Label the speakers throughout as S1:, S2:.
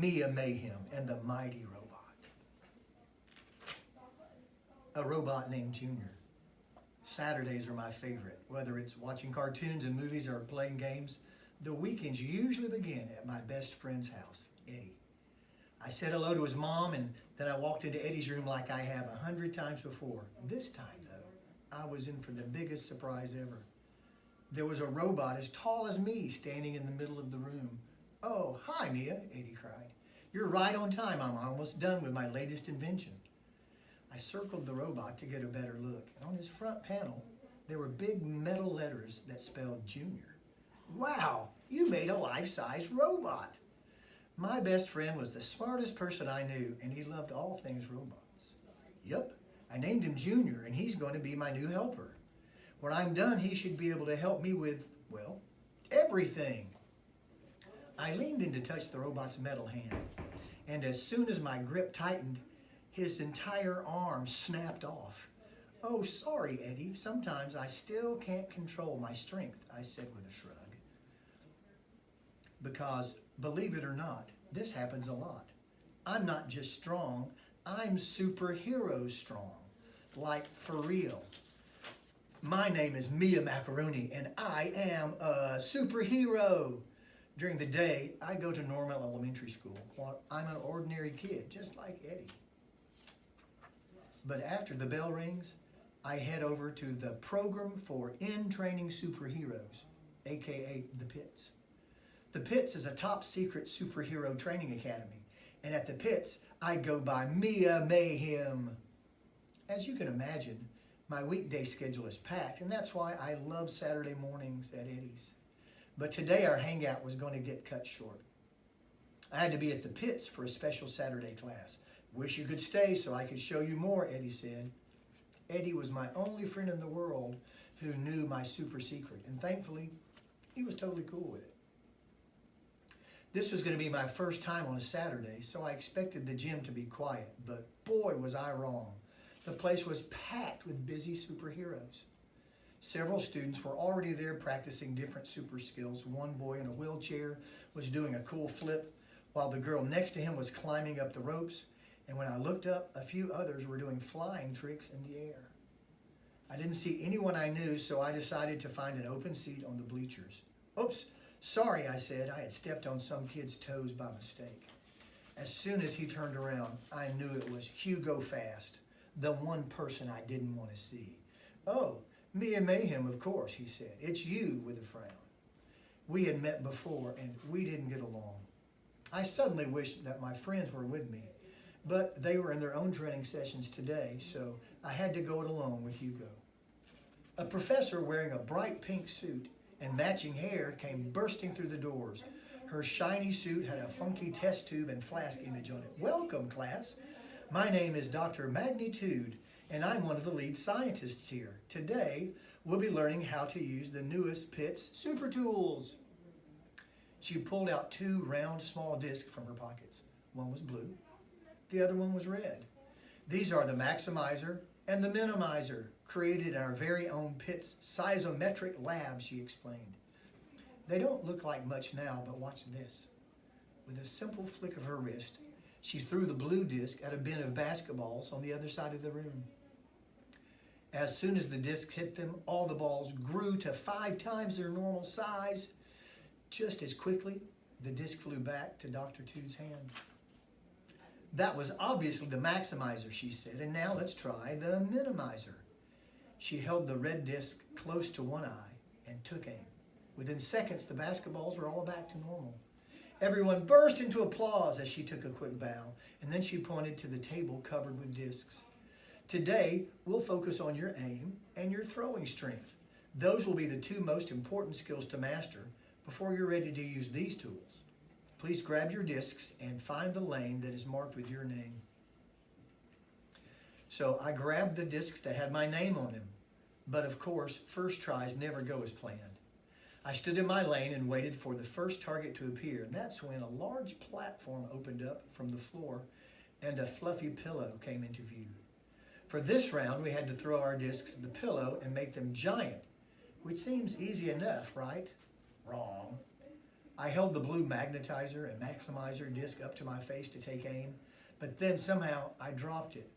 S1: Mia Mayhem and the Mighty Robot. A robot named Junior. Saturdays are my favorite. Whether it's watching cartoons and movies or playing games, the weekends usually begin at my best friend's house, Eddie. I said hello to his mom, and then I walked into Eddie's room like I have 100 times before. This time, though, I was in for the biggest surprise ever. There was a robot as tall as me standing in the middle of the room. "Oh, hi, Mia," Eddie cried. "You're right on time. I'm almost done with my latest invention." I circled the robot to get a better look, and on his front panel, there were big metal letters that spelled Junior. "Wow, you made a life-size robot." My best friend was the smartest person I knew, and he loved all things robots. "Yup, I named him Junior, and he's going to be my new helper. When I'm done, he should be able to help me with, well, everything." I leaned in to touch the robot's metal hand, and as soon as my grip tightened, his entire arm snapped off. "Oh, sorry, Eddie. Sometimes I still can't control my strength," I said with a shrug. Because, believe it or not, this happens a lot. I'm not just strong, I'm superhero strong. Like, for real. My name is Mia Macaroni, and I am a superhero. During the day, I go to Normal Elementary School. I'm an ordinary kid, just like Eddie. But after the bell rings, I head over to the Program for In-Training Superheroes, aka the Pits. The Pits is a top secret superhero training academy, and at the Pits, I go by Mia Mayhem. As you can imagine, my weekday schedule is packed, and that's why I love Saturday mornings at Eddie's. But today our hangout was going to get cut short. I had to be at the Pits for a special Saturday class. "Wish you could stay so I could show you more," Eddie said. Eddie was my only friend in the world who knew my super secret, and thankfully, he was totally cool with it. This was going to be my first time on a Saturday, so I expected the gym to be quiet, but boy was I wrong. The place was packed with busy superheroes. Several students were already there practicing different super skills. One boy in a wheelchair was doing a cool flip, while the girl next to him was climbing up the ropes, and when I looked up, a few others were doing flying tricks in the air. I didn't see anyone I knew, so I decided to find an open seat on the bleachers. "Oops, sorry," I said. I had stepped on some kid's toes by mistake. As soon as he turned around, I knew it was Hugo Fast, the one person I didn't want to see. "Oh, Mia Mayhem, of course," he said. "It's you," with a frown. We had met before, and we didn't get along. I suddenly wished that my friends were with me, but they were in their own training sessions today, so I had to go it alone with Hugo. A professor wearing a bright pink suit and matching hair came bursting through the doors. Her shiny suit had a funky test tube and flask image on it. "Welcome, class. My name is Dr. Magnitude, and I'm one of the lead scientists here. Today, we'll be learning how to use the newest Pits super tools." She pulled out two round, small discs from her pockets. One was blue, the other one was red. "These are the maximizer and the minimizer, created in our very own Pits Sizometric lab," she explained. "They don't look like much now, but watch this." With a simple flick of her wrist, she threw the blue disc at a bin of basketballs on the other side of the room. As soon as the discs hit them, all the balls grew to 5 times their normal size. Just as quickly, the disc flew back to Dr. Tude's hand. "That was obviously the maximizer," she said, "and now let's try the minimizer." She held the red disc close to one eye and took aim. Within seconds, the basketballs were all back to normal. Everyone burst into applause as she took a quick bow, and then she pointed to the table covered with discs. "Today, we'll focus on your aim and your throwing strength. Those will be the two most important skills to master before you're ready to use these tools. Please grab your discs and find the lane that is marked with your name." So I grabbed the discs that had my name on them. But of course, first tries never go as planned. I stood in my lane and waited for the first target to appear, and that's when a large platform opened up from the floor and a fluffy pillow came into view. For this round, we had to throw our discs at the pillow and make them giant, which seems easy enough, right? Wrong. I held the blue magnetizer and maximizer disc up to my face to take aim, but then somehow I dropped it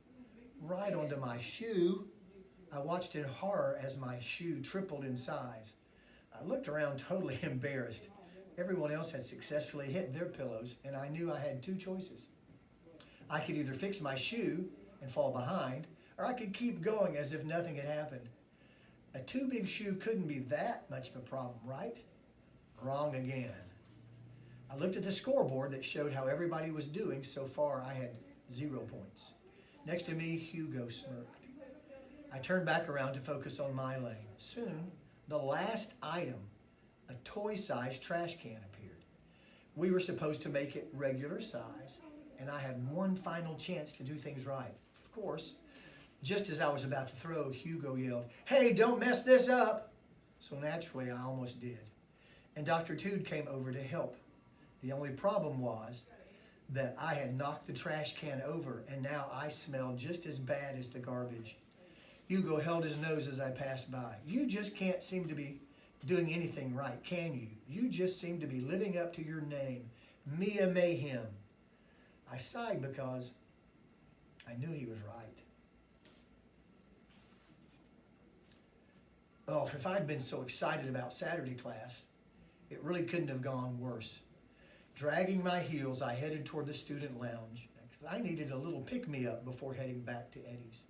S1: right onto my shoe. I watched in horror as my shoe tripled in size. I looked around totally embarrassed. Everyone else had successfully hit their pillows, and I knew I had two choices. I could either fix my shoe and fall behind, or I could keep going as if nothing had happened. A too big shoe couldn't be that much of a problem, right? Wrong again. I looked at the scoreboard that showed how everybody was doing. So far, I had 0 points. Next to me, Hugo smirked. I turned back around to focus on my lane. Soon, the last item, a toy-sized trash can, appeared. We were supposed to make it regular size, and I had one final chance to do things right. Of course, just as I was about to throw, Hugo yelled, "Hey, don't mess this up!" So naturally, I almost did. And Dr. Tood came over to help. The only problem was that I had knocked the trash can over, and now I smelled just as bad as the garbage. Hugo held his nose as I passed by. "You just can't seem to be doing anything right, can you? You just seem to be living up to your name, Mayhem." I sighed because I knew he was right. Oh, if I'd been so excited about Saturday class, it really couldn't have gone worse. Dragging my heels, I headed toward the student lounge because I needed a little pick-me-up before heading back to Eddie's.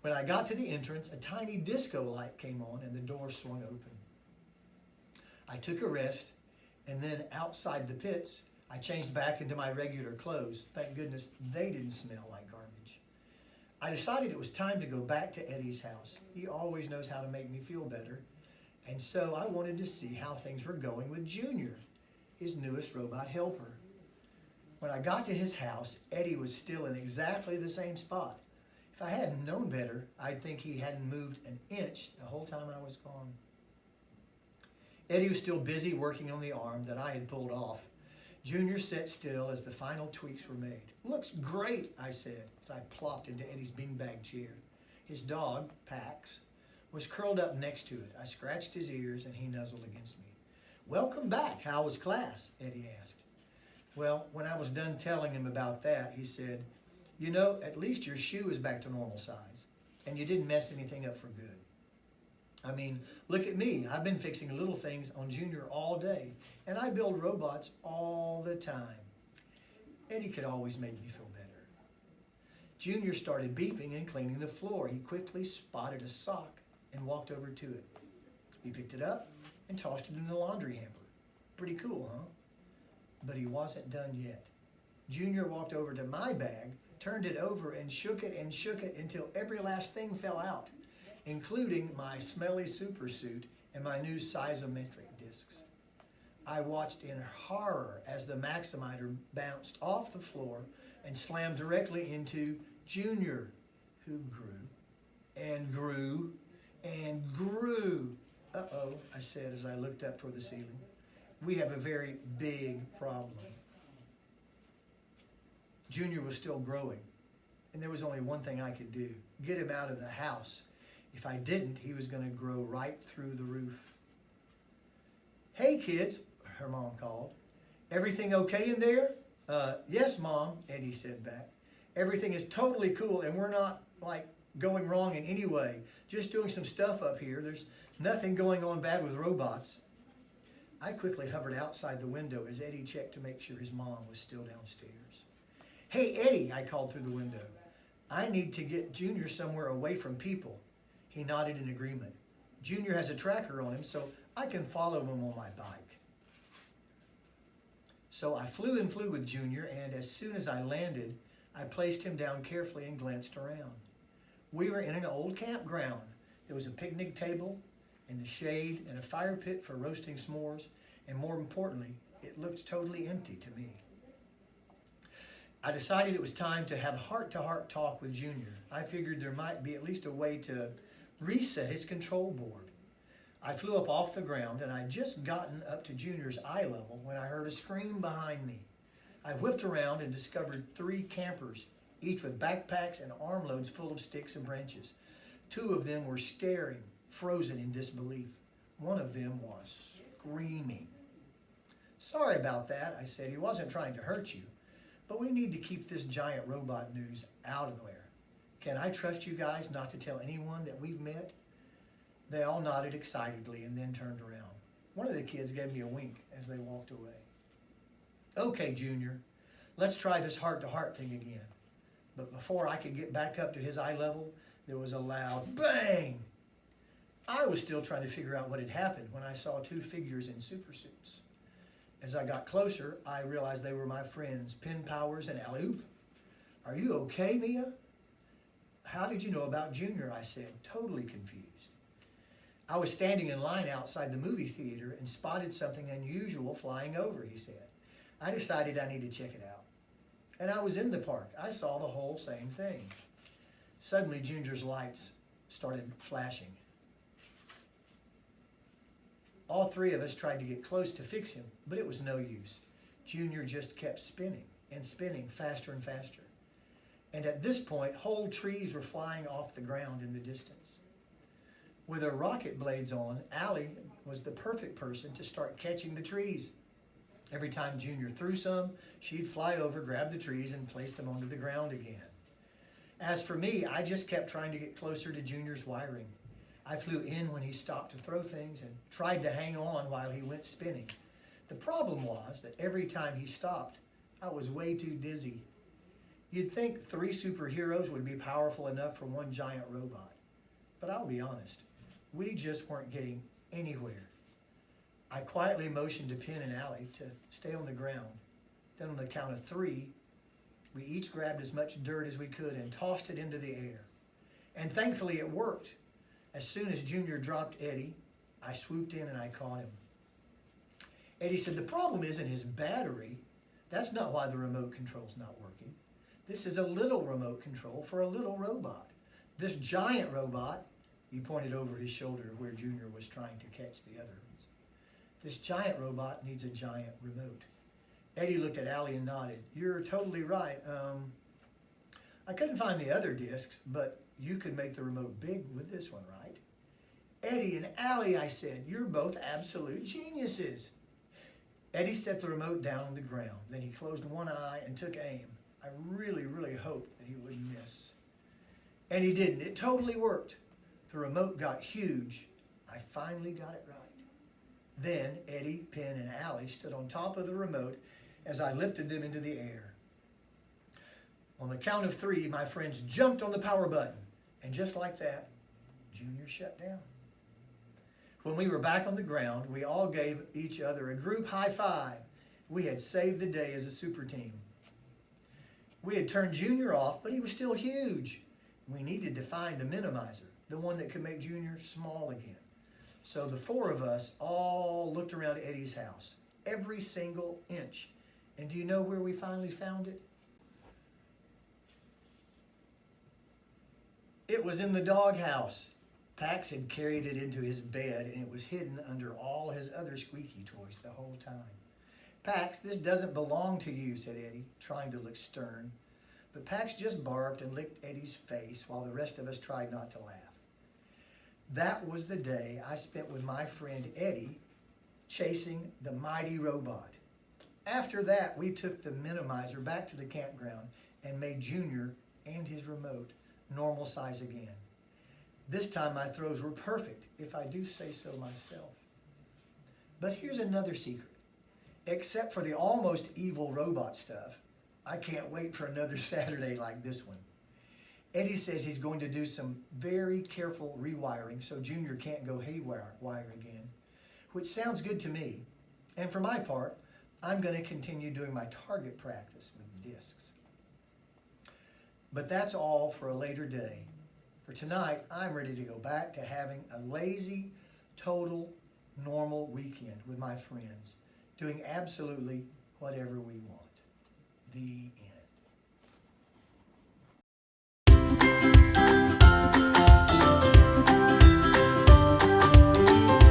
S1: When I got to the entrance, a tiny disco light came on and the door swung open. I took a rest, and then outside the pits, I changed back into my regular clothes. Thank goodness they didn't smell like garbage. I decided it was time to go back to Eddie's house. He always knows how to make me feel better, and so I wanted to see how things were going with Junior, his newest robot helper. When I got to his house, Eddie was still in exactly the same spot. If I hadn't known better, I'd think he hadn't moved an inch the whole time I was gone. Eddie was still busy working on the arm that I had pulled off. Junior sat still as the final tweaks were made. "Looks great," I said as I plopped into Eddie's beanbag chair. His dog, Pax, was curled up next to it. I scratched his ears and he nuzzled against me. "Welcome back. How was class?" Eddie asked. Well, when I was done telling him about that, he said, "You know, at least your shoe is back to normal size, and you didn't mess anything up for good. I mean, look at me. I've been fixing little things on Junior all day, and I build robots all the time." Eddie could always make me feel better. Junior started beeping and cleaning the floor. He quickly spotted a sock and walked over to it. He picked it up and tossed it in the laundry hamper. Pretty cool, huh? But he wasn't done yet. Junior walked over to my bag, turned it over, and shook it until every last thing fell out, including my smelly super suit and my new seismometric discs. I watched in horror as the maximizer bounced off the floor and slammed directly into Junior, who grew and grew and grew. "Uh-oh," I said as I looked up toward the ceiling. "We have a very big problem." Junior was still growing, and there was only one thing I could do: get him out of the house. If I didn't, he was going to grow right through the roof. "Hey, kids," her mom called. "Everything okay in there?" Yes, Mom," Eddie said back. "Everything is totally cool, and we're not, going wrong in any way. Just doing some stuff up here. There's nothing going on bad with robots." I quickly hovered outside the window as Eddie checked to make sure his mom was still downstairs. "Hey, Eddie," I called through the window. "I need to get Junior somewhere away from people." He nodded in agreement. "Junior has a tracker on him, so I can follow him on my bike." So I flew with Junior, and as soon as I landed, I placed him down carefully and glanced around. We were in an old campground. There was a picnic table in the shade and a fire pit for roasting s'mores, and more importantly, it looked totally empty to me. I decided it was time to have a heart-to-heart talk with Junior. I figured there might be at least a way to reset his control board. I flew up off the ground, and I'd just gotten up to Junior's eye level when I heard a scream behind me. I whipped around and discovered 3 campers, each with backpacks and armloads full of sticks and branches. 2 of them were staring, frozen in disbelief. One of them was screaming. Sorry about that, I said. He wasn't trying to hurt you, but we need to keep this giant robot news out of there. Can I trust you guys not to tell anyone that we've met? They all nodded excitedly and then turned around. One of the kids gave me a wink as they walked away. Okay, Junior, let's try this heart-to-heart thing again. But before I could get back up to his eye level, there was a loud bang. I was still trying to figure out what had happened when I saw two figures in super suits. As I got closer, I realized they were my friends, Pin Powers and Alley-Oop. Are you okay, Mia? How did you know about Junior? I said, totally confused. I was standing in line outside the movie theater and spotted something unusual flying over, he said. I decided I need to check it out. And I was in the park. I saw the whole same thing. Suddenly, Junior's lights started flashing. All three of us tried to get close to fix him, but it was no use. Junior just kept spinning and spinning faster and faster. And at this point, whole trees were flying off the ground in the distance. With her rocket blades on, Allie was the perfect person to start catching the trees. Every time Junior threw some, she'd fly over, grab the trees, and place them onto the ground again. As for me, I just kept trying to get closer to Junior's wiring. I flew in when he stopped to throw things and tried to hang on while he went spinning. The problem was that every time he stopped, I was way too dizzy. You'd think 3 superheroes would be powerful enough for one giant robot. But I'll be honest, we just weren't getting anywhere. I quietly motioned to Pin and Allie to stay on the ground. Then on the count of 3, we each grabbed as much dirt as we could and tossed it into the air. And thankfully it worked. As soon as Junior dropped Eddie, I swooped in and I caught him. Eddie said, the problem isn't his battery. That's not why the remote control's not working. This is a little remote control for a little robot. This giant robot, he pointed over his shoulder where Junior was trying to catch the others. This giant robot needs a giant remote. Eddie looked at Allie and nodded. You're totally right. I couldn't find the other discs, but you could make the remote big with this one, right? Eddie and Allie, I said, you're both absolute geniuses. Eddie set the remote down on the ground. Then he closed one eye and took aim. I really, really hoped that he wouldn't miss. And he didn't. It totally worked. The remote got huge. I finally got it right. Then Eddie, Pin, and Allie stood on top of the remote as I lifted them into the air. On the count of 3, my friends jumped on the power button. And just like that, Junior shut down. When we were back on the ground, we all gave each other a group high five. We had saved the day as a super team. We had turned Junior off, but he was still huge. We needed to find the minimizer, the one that could make Junior small again. So the 4 of us all looked around Eddie's house, every single inch. And do you know where we finally found it? It was in the doghouse. Pax had carried it into his bed and it was hidden under all his other squeaky toys the whole time. Pax, this doesn't belong to you, said Eddie, trying to look stern. But Pax just barked and licked Eddie's face while the rest of us tried not to laugh. That was the day I spent with my friend Eddie chasing the mighty robot. After that, we took the minimizer back to the campground and made Junior and his remote normal size again. This time my throws were perfect, if I do say so myself. But here's another secret. Except for the almost evil robot stuff, I can't wait for another Saturday like this one. Eddie says he's going to do some very careful rewiring so Junior can't go haywire again, which sounds good to me. And for my part, I'm going to continue doing my target practice with the discs. But that's all for a later day. For tonight, I'm ready to go back to having a lazy, total, normal weekend with my friends, doing absolutely whatever we want. The end.